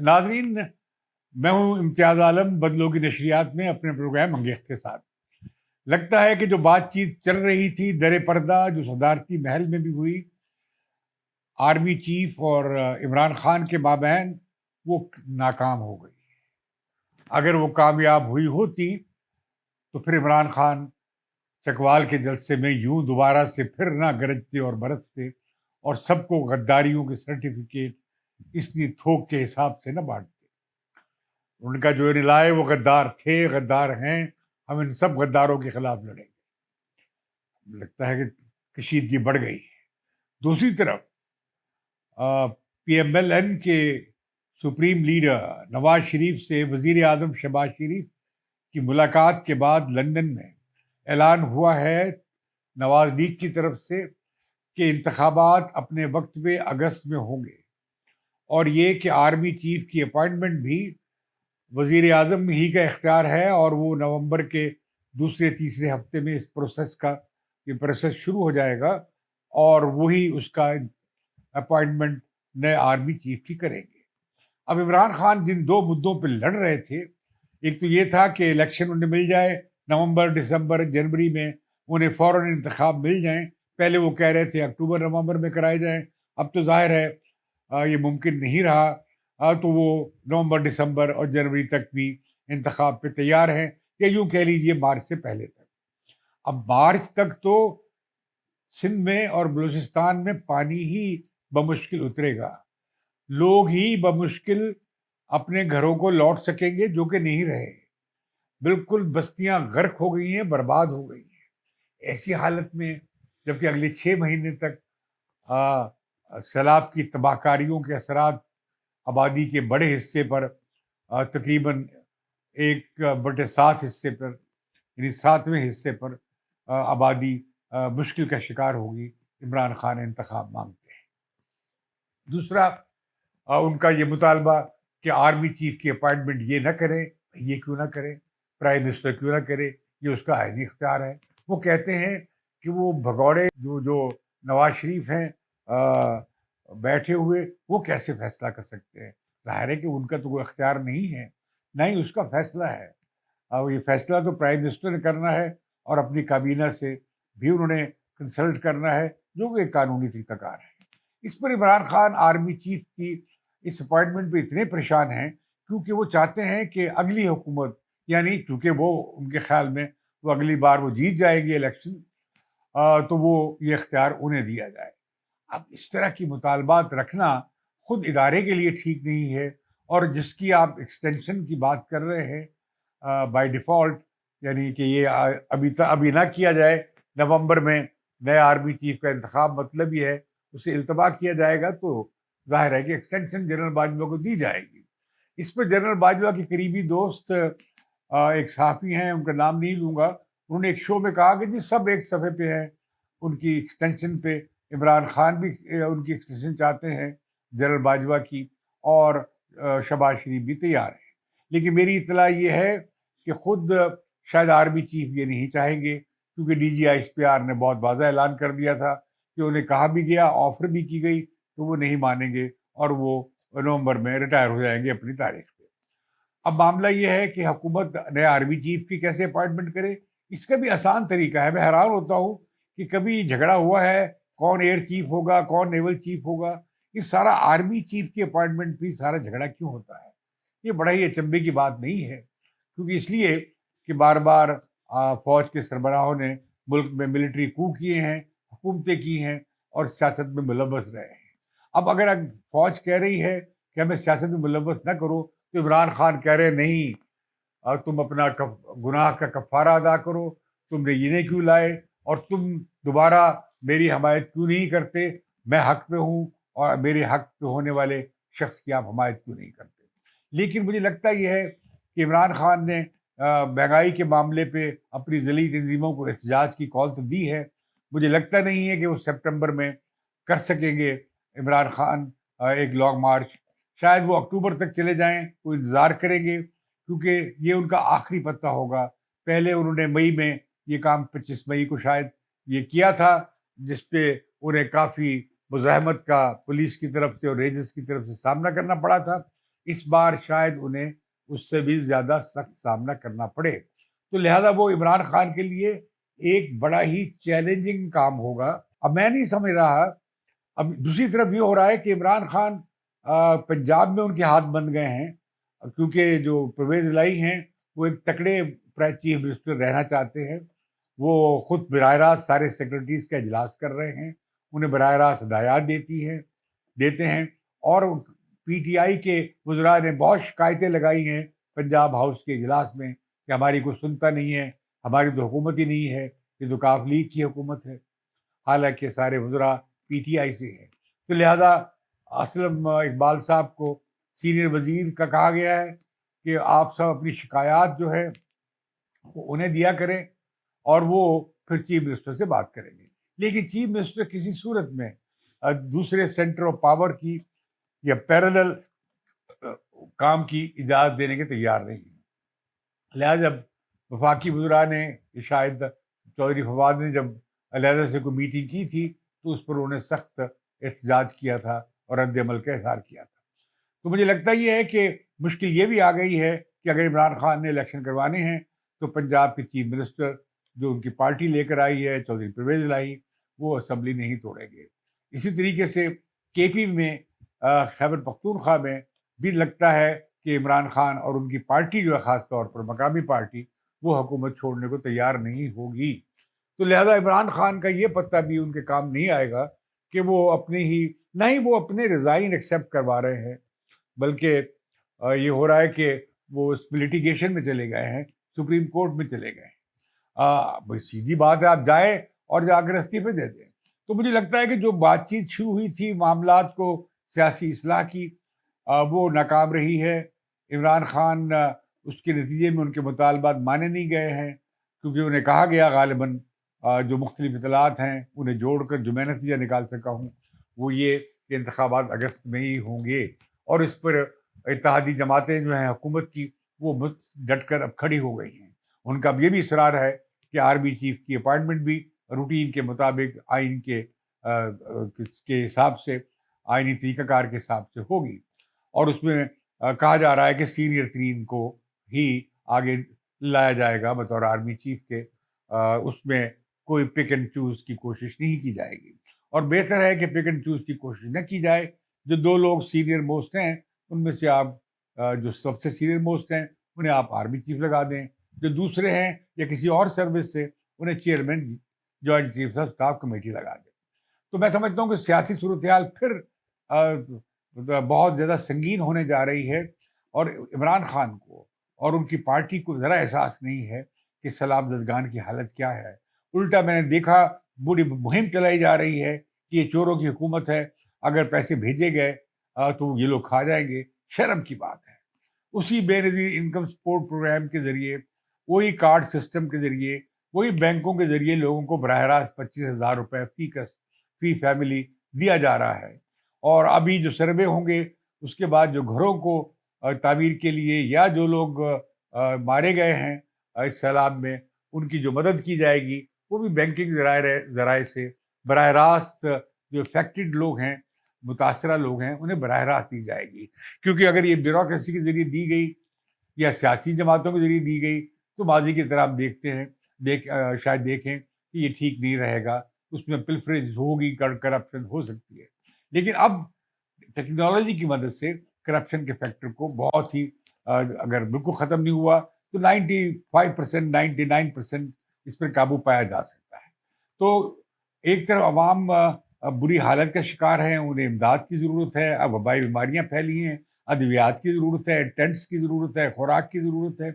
ناظرین، میں ہوں امتیاز عالم بدلوں کی نشریات میں اپنے پروگرام انگیخت کے ساتھ. لگتا ہے کہ جو بات چیت چل رہی تھی در پردہ جو صدارتی محل میں بھی ہوئی آرمی چیف اور عمران خان کے مابین، وہ ناکام ہو گئی. اگر وہ کامیاب ہوئی ہوتی تو پھر عمران خان چکوال کے جلسے میں یوں دوبارہ سے پھر نہ گرجتے اور برستے اور سب کو غداریوں کے سرٹیفکیٹ اس لیے تھوک کے حساب سے نہ بانٹتے. ان کا جو رلائے وہ غدار تھے، غدار ہیں، ہم ان سب غداروں کے خلاف لڑیں گے. لگتا ہے کہ کشیدگی بڑھ گئی. دوسری طرف پی ایم ایل این کے سپریم لیڈر نواز شریف سے وزیر اعظم شہباز شریف کی ملاقات کے بعد لندن میں اعلان ہوا ہے نواز لیگ کی طرف سے کہ انتخابات اپنے وقت پہ اگست میں ہوں گے، اور یہ کہ آرمی چیف کی اپائنٹمنٹ بھی وزیر اعظم ہی کا اختیار ہے، اور وہ نومبر کے دوسرے تیسرے ہفتے میں اس پروسیس شروع ہو جائے گا، اور وہی اس کا اپائنٹمنٹ نئے آرمی چیف کی کریں گے. اب عمران خان جن دو مدوں پہ لڑ رہے تھے، ایک تو یہ تھا کہ الیکشن انہیں مل جائے نومبر دسمبر جنوری میں، انہیں فوراً انتخاب مل جائیں. پہلے وہ کہہ رہے تھے اکتوبر نومبر میں کرائے جائیں، اب تو ظاہر ہے یہ ممکن نہیں رہا. تو وہ نومبر دسمبر اور جنوری تک بھی انتخاب پہ تیار ہیں، یا یوں کہہ لیجیے مارچ سے پہلے تک. اب مارچ تک تو سندھ میں اور بلوچستان میں پانی ہی بمشکل اترے گا، لوگ ہی بمشکل اپنے گھروں کو لوٹ سکیں گے جو کہ نہیں رہے. بالکل بستیاں غرق ہو گئی ہیں، برباد ہو گئی ہیں. ایسی حالت میں جبکہ اگلے 6 مہینے تک سیلاب کی تباہ کاریوں کے اثرات آبادی کے بڑے حصے پر تقریباً 1/7 حصے پر، یعنی 7ویں حصے پر آبادی مشکل کا شکار ہوگی. عمران خان انتخاب مانگتے ہیں. دوسرا ان کا یہ مطالبہ کہ آرمی چیف کی اپائنٹمنٹ یہ نہ کرے. یہ کیوں نہ کرے؟ پرائم منسٹر کیوں نہ کرے؟ یہ اس کا آئینی اختیار ہے. وہ کہتے ہیں کہ وہ بھگوڑے جو نواز شریف ہیں بیٹھے ہوئے، وہ کیسے فیصلہ کر سکتے ہیں؟ ظاہر ہے کہ ان کا تو کوئی اختیار نہیں ہے، نہ ہی اس کا فیصلہ ہے. یہ فیصلہ تو پرائم منسٹر نے کرنا ہے، اور اپنی کابینہ سے بھی انہوں نے کنسلٹ کرنا ہے، جو کہ ایک قانونی طریقہ کار ہے. اس پر عمران خان آرمی چیف کی اس اپوائنٹمنٹ پہ اتنے پریشان ہیں کیونکہ وہ چاہتے ہیں کہ اگلی حکومت، یعنی چونکہ وہ ان کے خیال میں وہ اگلی بار وہ جیت جائے گی الیکشن، تو وہ یہ اختیار انہیں دیا جائے. اب اس طرح کی مطالبات رکھنا خود ادارے کے لیے ٹھیک نہیں ہے، اور جس کی آپ ایکسٹینشن کی بات کر رہے ہیں بائی ڈیفالٹ، یعنی کہ یہ ابھی نہ کیا جائے نومبر میں نئے آرمی چیف کا انتخاب، مطلب یہ ہے اسے التبا کیا جائے گا، تو ظاہر ہے کہ ایکسٹینشن جنرل باجوہ کو دی جائے گی. اس پہ جنرل باجوہ کے قریبی دوست ایک صحافی ہیں، ان کا نام نہیں لوں گا، انہوں نے ایک شو میں کہا کہ جی سب ایک صفحے پہ ہیں ان کی ایکسٹینشن پہ. عمران خان بھی ان کی ایکسٹینشن چاہتے ہیں جنرل باجوہ کی، اور شہباز شریف بھی تیار ہیں. لیکن میری اطلاع یہ ہے کہ خود شاید آرمی چیف یہ نہیں چاہیں گے، کیونکہ D G S P R نے بہت واضح اعلان کر دیا تھا کہ انہیں کہا بھی گیا، آفر بھی کی گئی، تو وہ نہیں مانیں گے، اور وہ نومبر میں ریٹائر ہو جائیں گے اپنی تاریخ پہ. اب معاملہ یہ ہے کہ حکومت نئے آرمی چیف کی کیسے اپائنٹمنٹ کرے. اس کا بھی آسان طریقہ ہے. میں حیران ہوتا ہوں کہ کبھی جھگڑا ہوا ہے کون ایئر چیف ہوگا، کون نیول چیف ہوگا. یہ سارا آرمی چیف کی اپائنٹمنٹ بھی سارا جھگڑا کیوں ہوتا ہے؟ یہ بڑا ہی اچنبھے کی بات نہیں ہے، کیونکہ اس لیے کہ بار بار فوج کے سربراہوں نے ملک میں ملٹری کو کیے ہیں، حکومتیں کی ہیں، اور سیاست میں ملوث رہے ہیں. اب اگر فوج کہہ رہی ہے کہ ہمیں سیاست میں ملوث نہ کرو، تو عمران خان کہہ رہے نہیں، تم اپنا گناہ کا کفارہ ادا کرو، تم نے یہ کیوں لائے، اور تم دوبارہ میری حمایت کیوں نہیں کرتے؟ میں حق پہ ہوں، اور میرے حق پہ ہونے والے شخص کی آپ حمایت کیوں نہیں کرتے؟ لیکن مجھے لگتا یہ ہے کہ عمران خان نے مہنگائی کے معاملے پہ اپنی ذیلی تنظیموں کو احتجاج کی کال تو دی ہے. مجھے لگتا نہیں ہے کہ وہ سپٹمبر میں کر سکیں گے عمران خان ایک لانگ مارچ. شاید وہ اکتوبر تک چلے جائیں، وہ انتظار کریں گے، کیونکہ یہ ان کا آخری پتہ ہوگا. پہلے انہوں نے مئی میں یہ کام 25 مئی کو شاید یہ کیا تھا، جس پہ انہیں کافی مزاحمت کا پولیس کی طرف سے اور ریجنس کی طرف سے سامنا کرنا پڑا تھا. اس بار شاید انہیں اس سے بھی زیادہ سخت سامنا کرنا پڑے. تو لہذا وہ عمران خان کے لیے ایک بڑا ہی چیلنجنگ کام ہوگا. اب میں نہیں سمجھ رہا، اب دوسری طرف یہ ہو رہا ہے کہ عمران خان پنجاب میں ان کے ہاتھ بن گئے ہیں، کیونکہ جو پرویز الہی ہیں وہ ایک تکڑے چیف منسٹر رہنا چاہتے ہیں. وہ خود براہ راست سارے سیکرٹریز کا اجلاس کر رہے ہیں، انہیں براہ راست ہدایات دیتے ہیں. اور پی ٹی آئی کے وزراء نے بہت شکایتیں لگائی ہیں پنجاب ہاؤس کے اجلاس میں کہ ہماری کوئی سنتا نہیں ہے، ہماری تو حکومت ہی نہیں ہے، یہ تو کاف لیگ کی حکومت ہے. حالانکہ سارے وزراء پی ٹی آئی سے ہیں. تو لہذا اسلم اقبال صاحب کو سینئر وزیر کا کہا گیا ہے کہ آپ سب اپنی شکایات جو ہے وہ انہیں دیا کریں اور وہ پھر چیف منسٹر سے بات کریں گے. لیکن چیف منسٹر کسی صورت میں دوسرے سینٹر آف پاور کی یا پیرالل کام کی اجازت دینے کے تیار نہیں ہیں. لہٰذا جب وفاقی وزراء نے شاید چودھری فواد نے جب علیحدہ سے کوئی میٹنگ کی تھی تو اس پر انہوں نے سخت احتجاج کیا تھا اور رد عمل کا اظہار کیا تھا. تو مجھے لگتا یہ ہے کہ مشکل یہ بھی آ گئی ہے کہ اگر عمران خان نے الیکشن کروانے ہیں تو پنجاب کے چیف منسٹر جو ان کی پارٹی لے کر آئی ہے چودھری پرویز الہی، وہ اسمبلی نہیں توڑیں گے. اسی طریقے سے کے پی میں خیبر پختونخوا میں بھی لگتا ہے کہ عمران خان اور ان کی پارٹی جو ہے خاص طور پر مقامی پارٹی وہ حکومت چھوڑنے کو تیار نہیں ہوگی. تو لہذا عمران خان کا یہ پتہ بھی ان کے کام نہیں آئے گا کہ وہ اپنے ہی نہ ہی وہ اپنے ریزائن ایکسیپٹ کروا رہے ہیں، بلکہ یہ ہو رہا ہے کہ وہ اس لٹیگیشن میں چلے گئے ہیں، سپریم کورٹ میں چلے گئے ہیں. سیدھی بات ہے، آپ جائیں اور جا کر استعفے دے دیں. تو مجھے لگتا ہے کہ جو بات چیت شروع ہوئی تھی معاملات کو سیاسی اصلاح کی، وہ ناکام رہی ہے. عمران خان اس کے نتیجے میں ان کے مطالبات مانے نہیں گئے ہیں، کیونکہ انہیں کہا گیا غالباً جو مختلف اطلاعات ہیں انہیں جوڑ کر جو میں نتیجہ نکال سکا ہوں وہ یہ کہ انتخابات اگست میں ہی ہوں گے. اور اس پر اتحادی جماعتیں جو ہیں حکومت کی وہ ڈٹ کر اب کھڑی ہو گئی ہیں. ان کا اب یہ بھی اصرار ہے کہ آرمی چیف کی اپائنٹمنٹ بھی روٹین کے مطابق آئین کے حساب سے، آئینی طریقہ کار کے حساب سے ہوگی. اور اس میں کہا جا رہا ہے کہ سینئر ترین کو ہی آگے لایا جائے گا بطور آرمی چیف کے. اس میں کوئی پک اینڈ چوز کی کوشش نہیں کی جائے گی، اور بہتر ہے کہ پک اینڈ چوز کی کوشش نہ کی جائے. جو دو لوگ سینئر موسٹ ہیں ان میں سے آپ جو سب سے سینئر موسٹ ہیں انہیں آپ آرمی چیف لگا دیں، جو دوسرے ہیں یا کسی اور سروس سے انہیں chairman joint chief of staff committee لگا دیں. تو میں سمجھتا ہوں کہ سیاسی صورتحال پھر بہت زیادہ سنگین ہونے جا رہی ہے، اور عمران خان کو اور ان کی پارٹی کو ذرا احساس نہیں ہے کہ سیلاب زدگان کی حالت کیا ہے. الٹا میں نے دیکھا بڑی مہم چلائی جا رہی ہے کہ یہ چوروں کی حکومت ہے، اگر پیسے بھیجے گئے تو یہ لوگ کھا جائیں گے. شرم کی بات ہے. اسی بے نظیر انکم سپورٹ پروگرام کے ذریعے، وہی کارڈ سسٹم کے ذریعے، وہی بینکوں کے ذریعے لوگوں کو براہ راست 25,000 روپے فی فیملی دیا جا رہا ہے. اور ابھی جو سروے ہوں گے اس کے بعد جو گھروں کو تعمیر کے لیے یا جو لوگ مارے گئے ہیں اس سیلاب میں ان کی جو مدد کی جائے گی وہ بھی بینکنگ ذرائع سے براہ راست جو افیکٹڈ لوگ ہیں، متاثرہ لوگ ہیں، انہیں براہ راست دی جائے گی. کیونکہ اگر یہ بیوروکریسی کے ذریعے دی گئی یا سیاسی جماعتوں کے ذریعے دی گئی تو ماضی کی طرح ہم دیکھتے ہیں شاید دیکھیں کہ یہ ٹھیک نہیں رہے گا. اس میں پلفریج ہوگی، کرپشن ہو سکتی ہے. لیکن اب ٹیکنالوجی کی مدد سے کرپشن کے فیکٹر کو بہت ہی اگر بالکل ختم نہیں ہوا تو 95%، 99% اس پر قابو پایا جا سکتا ہے. تو ایک طرف عوام بری حالت کا شکار ہیں، انہیں امداد کی ضرورت ہے، اب وبائی بیماریاں پھیلی ہیں، ادویات کی ضرورت ہے، ٹینٹس کی ضرورت ہے، خوراک کی ضرورت ہے.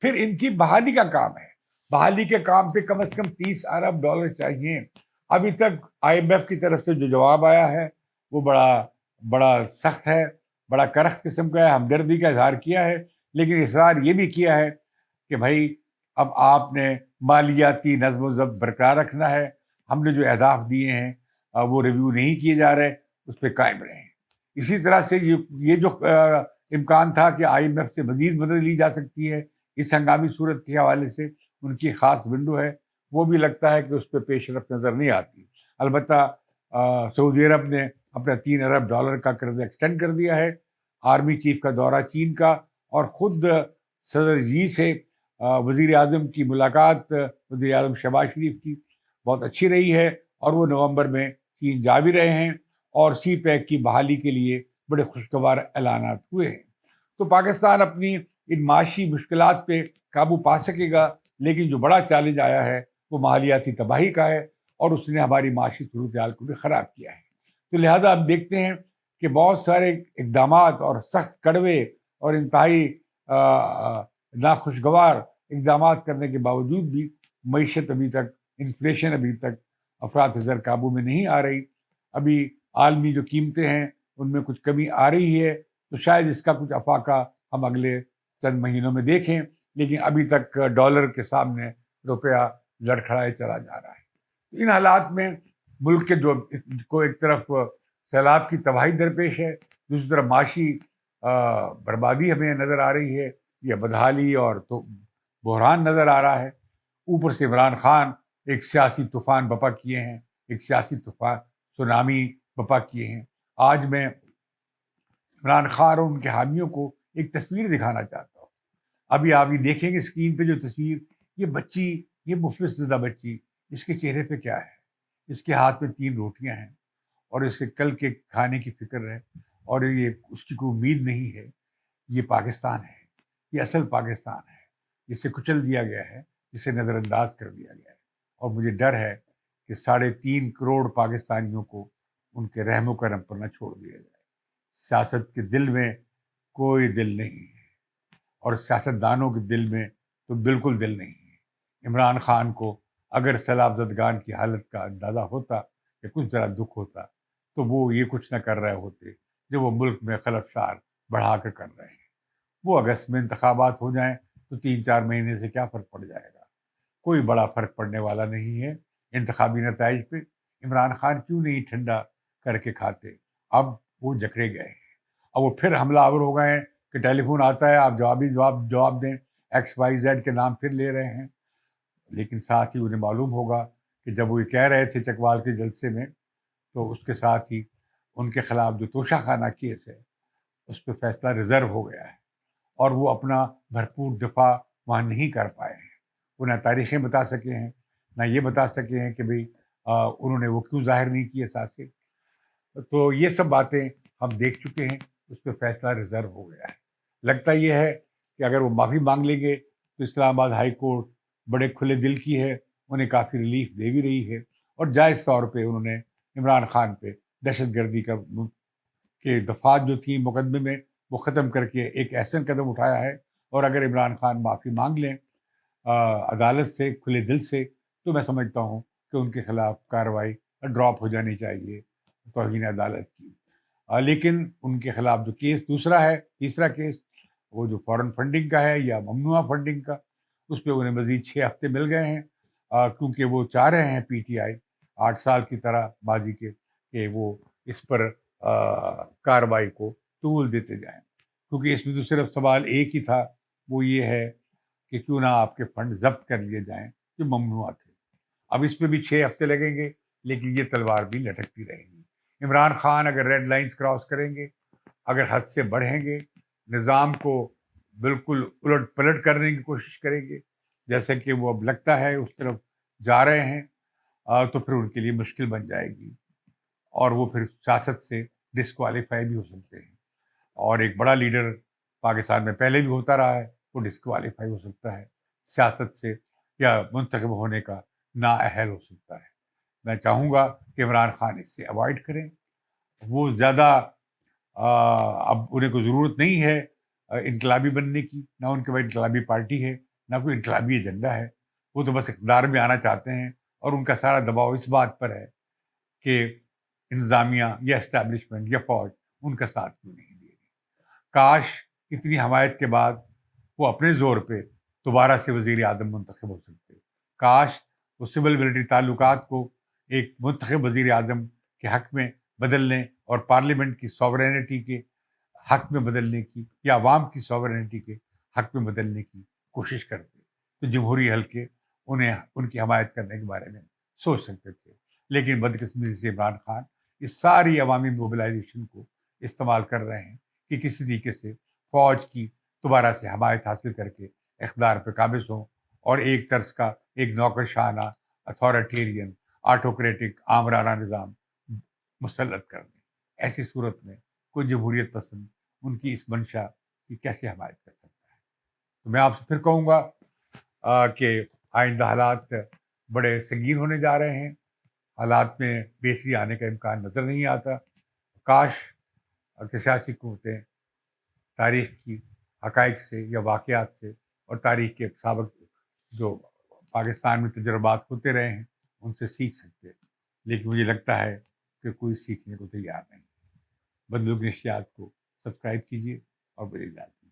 پھر ان کی بحالی کا کام ہے. بحالی کے کام پہ کم از کم $30 ارب چاہیے. ابھی تک آئی ایم ایف کی طرف سے جو جواب آیا ہے وہ بڑا سخت ہے، بڑا کرخت قسم کا ہے. ہمدردی کا اظہار کیا ہے، لیکن اصرار یہ بھی کیا ہے کہ بھائی اب آپ نے مالیاتی نظم و ضبط برقرار رکھنا ہے، ہم نے جو اہداف دیے ہیں وہ ریویو نہیں کیے جا رہے، اس پہ قائم رہیں. اسی طرح سے یہ جو امکان تھا کہ آئی ایم ایف سے مزید مدد لی جا سکتی ہے اس ہنگامی صورت کے حوالے سے، ان کی خاص ونڈو ہے، وہ بھی لگتا ہے کہ اس پہ پیش رفت نظر نہیں آتی. البتہ سعودی عرب نے اپنا $3 ارب کا قرض ایکسٹینڈ کر دیا ہے. آرمی چیف کا دورہ چین کا، اور خود صدر جی سے وزیر اعظم کی ملاقات، وزیر اعظم شہباز شریف کی بہت اچھی رہی ہے، اور وہ نومبر میں چین جا بھی رہے ہیں، اور سی پیک کی بحالی کے لیے بڑے خوشگوار اعلانات ہوئے ہیں۔ تو پاکستان اپنی ان معاشی مشکلات پہ قابو پا سکے گا، لیکن جو بڑا چیلنج آیا ہے وہ ماحولیاتی تباہی کا ہے، اور اس نے ہماری معاشی صورتحال کو بھی خراب کیا ہے۔ تو لہٰذا اب دیکھتے ہیں کہ بہت سارے اقدامات اور سخت کڑوے اور انتہائی ناخوشگوار اقدامات کرنے کے باوجود بھی معیشت ابھی تک، انفلیشن ابھی تک افراط زر قابو میں نہیں آ رہی۔ ابھی عالمی جو قیمتیں ہیں ان میں کچھ کمی آ رہی ہے، تو شاید اس کا کچھ افاقہ ہم اگلے چند مہینوں میں دیکھیں، لیکن ابھی تک ڈالر کے سامنے روپیہ لڑکھڑائے چلا جا رہا ہے۔ ان حالات میں ملک کے جو کو ایک طرف سیلاب کی تباہی درپیش ہے، دوسری طرف معاشی بربادی ہمیں نظر آ رہی ہے، یا بدحالی اور تو بحران نظر آ رہا ہے۔ اوپر سے عمران خان ایک سیاسی طوفان بپا کیے ہیں، ایک سیاسی طوفان سونامی بپا کیے ہیں۔ آج میں عمران خان اور ان کے حامیوں کو ایک تصویر دکھانا چاہتا ہوں۔ ابھی آپ یہ دیکھیں گے اسکرین پہ جو تصویر، یہ بچی، یہ مفلس زدہ بچی، اس کے چہرے پہ کیا ہے؟ اس کے ہاتھ میں 3 روٹیاں ہیں، اور اسے کل کے کھانے کی فکر ہے، اور یہ اس کی کوئی امید نہیں ہے۔ یہ پاکستان ہے، یہ اصل پاکستان ہے، جسے کچل دیا گیا ہے، جسے نظر انداز کر دیا گیا ہے، اور مجھے ڈر ہے کہ 3.5 کروڑ پاکستانیوں کو ان کے رحم و کرم پر نہ چھوڑ دیا جائے۔ سیاست کے دل میں کوئی دل نہیں ہے، اور سیاست دانوں کے دل میں تو بالکل دل نہیں ہے۔ عمران خان کو اگر سیلاب زدگان کی حالت کا اندازہ ہوتا یا کچھ ذرا دکھ ہوتا، تو وہ یہ کچھ نہ کر رہے ہوتے جو وہ ملک میں خلفشار بڑھا کر رہے ہیں۔ وہ اگست میں انتخابات ہو جائیں تو 3-4 مہینے سے کیا فرق پڑ جائے گا؟ کوئی بڑا فرق پڑنے والا نہیں ہے انتخابی نتائج پہ۔ عمران خان کیوں نہیں ٹھنڈا کر کے کھاتے؟ اب وہ جکڑے گئے ہیں، اب وہ پھر حملہ آور ہو گئے ہیں کہ ٹیلی فون آتا ہے، آپ جواب دیں، ایکس وائی زیڈ کے نام پھر لے رہے ہیں۔ لیکن ساتھ ہی انہیں معلوم ہوگا کہ جب وہ یہ کہہ رہے تھے چکوال کے جلسے میں، تو اس کے ساتھ ہی ان کے خلاف جو توشہ خانہ کیس ہے اس پہ فیصلہ ریزرو ہو گیا ہے، اور وہ اپنا بھرپور دفاع وہاں نہیں کر پائے ہیں۔ وہ نہ تاریخیں بتا سکے ہیں، نہ یہ بتا سکے ہیں کہ بھئی انہوں نے وہ کیوں ظاہر نہیں کیے ساتھ۔ تو یہ سب باتیں ہم دیکھ چکے ہیں، اس پہ فیصلہ ریزرو ہو گیا ہے۔ لگتا یہ ہے کہ اگر وہ معافی مانگ لیں گے تو اسلام آباد ہائی کورٹ بڑے کھلے دل کی ہے، انہیں کافی ریلیف دے بھی رہی ہے، اور جائز طور پہ انہوں نے عمران خان پہ دہشت گردی کے دفعات جو تھیں مقدمے میں وہ ختم کر کے ایک احسن قدم اٹھایا ہے۔ اور اگر عمران خان معافی مانگ لیں عدالت سے کھلے دل سے، تو میں سمجھتا ہوں کہ ان کے خلاف کارروائی ڈراپ ہو جانی چاہیے توہین عدالت کی۔ لیکن ان کے خلاف جو کیس تیسرا کیس، وہ جو فورن فنڈنگ کا ہے یا ممنوعہ فنڈنگ کا، اس پہ انہیں مزید 6 ہفتے مل گئے ہیں، کیونکہ وہ چاہ رہے ہیں پی ٹی آئی 8 سال کی طرح ماضی کے کہ وہ اس پر کارروائی کو طول دیتے جائیں، کیونکہ اس میں تو صرف سوال ایک ہی تھا، وہ یہ ہے کہ کیوں نہ آپ کے فنڈ ضبط کر لیے جائیں جو ممنوع تھے۔ اب اس پہ بھی 6 ہفتے لگیں گے، لیکن یہ تلوار بھی لٹکتی رہے گی۔ عمران خان اگر ریڈ لائنز کراس کریں گے، اگر حد سے بڑھیں گے، نظام کو بالکل الٹ پلٹ کرنے کی کوشش کریں گے، جیسے کہ وہ اب لگتا ہے اس طرف جا رہے ہیں، تو پھر ان کے لیے مشکل بن جائے گی، اور وہ پھر سیاست سے ڈسکوالیفائی بھی ہو سکتے ہیں۔ اور ایک بڑا لیڈر پاکستان میں پہلے بھی ہوتا رہا ہے، وہ ڈسکوالیفائی ہو سکتا ہے سیاست سے، یا منتخب ہونے کا نااہل ہو سکتا ہے۔ میں چاہوں گا کہ عمران خان اس سے اوائڈ کریں۔ وہ زیادہ اب انہیں کوئی ضرورت نہیں ہے انقلابی بننے کی، نہ ان کے پاس انقلابی پارٹی ہے، نہ کوئی انقلابی ایجنڈا ہے۔ وہ تو بس اقتدار میں آنا چاہتے ہیں، اور ان کا سارا دباؤ اس بات پر ہے کہ انتظامیہ یا اسٹیبلشمنٹ یا فوج ان کا ساتھ کیوں نہیں دے رہی۔ کاش اتنی حمایت کے بعد وہ اپنے زور پہ دوبارہ سے وزیر اعظم منتخب ہو سکتے، کاش وہ سول ملٹری تعلقات کو ایک منتخب وزیر اعظم کے حق میں بدلنے اور پارلیمنٹ کی سوورینٹی کے حق میں بدلنے کی، یا عوام کی سوورینٹی کے حق میں بدلنے کی کوشش کرتے، تو جمہوری حلقے انہیں ان کی حمایت کرنے کے بارے میں سوچ سکتے تھے۔ لیکن بدقسمتی سے عمران خان اس ساری عوامی موبلائزیشن کو استعمال کر رہے ہیں کہ کسی طریقے سے فوج کی دوبارہ سے حمایت حاصل کر کے اقتدار پہ قابض ہوں اور ایک طرز کا ایک نوکر شاہانہ اتھارٹیرین آٹوکریٹک آمرانہ نظام مسلط کر دیں۔ ایسی صورت میں کوئی جمہوریت پسند ان کی اس منشا کی کیسے حمایت کر سکتا ہے؟ تو میں آپ سے پھر کہوں گا کہ آئندہ حالات بڑے سنگین ہونے جا رہے ہیں، حالات میں بہتری آنے کا امکان نظر نہیں آتا۔ کاش کہ سیاسی قوتیں تاریخ کی حقائق سے یا واقعات سے اور تاریخ کے سابق جو پاکستان میں تجربات ہوتے رہے ہیں ان سے سیکھ سکتے، لیکن مجھے لگتا ہے کہ کوئی سیکھنے کو تیار نہیں۔ بدلو کی نشریات کو سبسکرائب کیجیے اور مجھے اجازت